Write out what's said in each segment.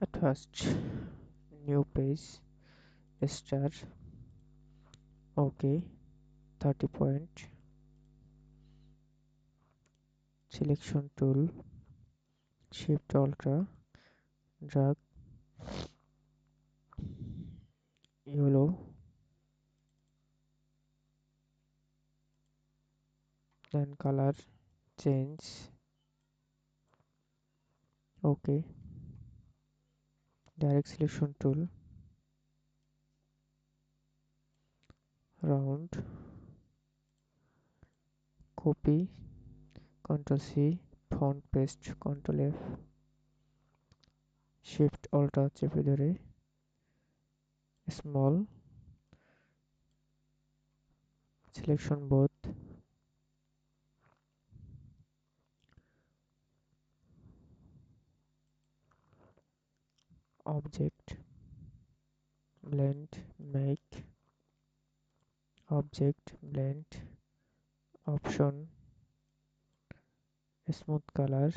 At first, new page, star, OK, 30 point, selection tool, shift ultra, drag, yellow, then color, change, OK, direct selection tool, round, copy, Ctrl C, font paste, Ctrl F, shift alt চেপে ধরে small, selection both, object, blend, make, object, blend, option, smooth color,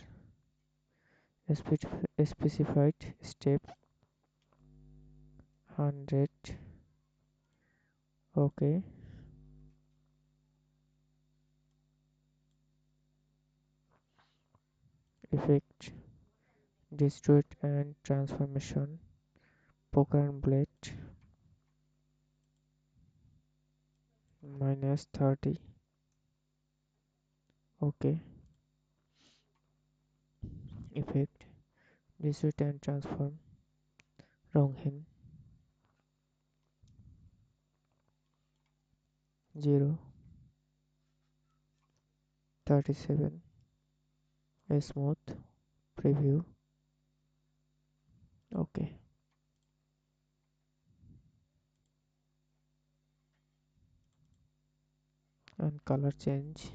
specified step, 100, OK, effect, destroyed and transformation, poker and blade, -30, OK, effect, destroyed and transform, wronghen, 0, 37, smooth, preview, OK, and color change,